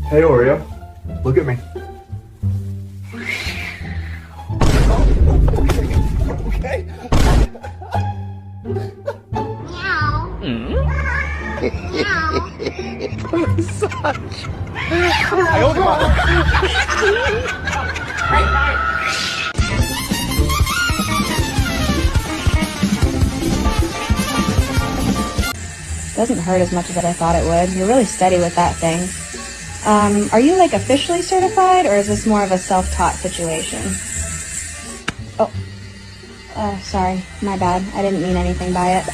Hey Oreo, look at me. Okay. Doesn't hurt as much as I thought it would. You're really steady with that thing. Are you like officially certified, or is this more of a self-taught situation? Oh, sorry, my bad. I didn't mean anything by it.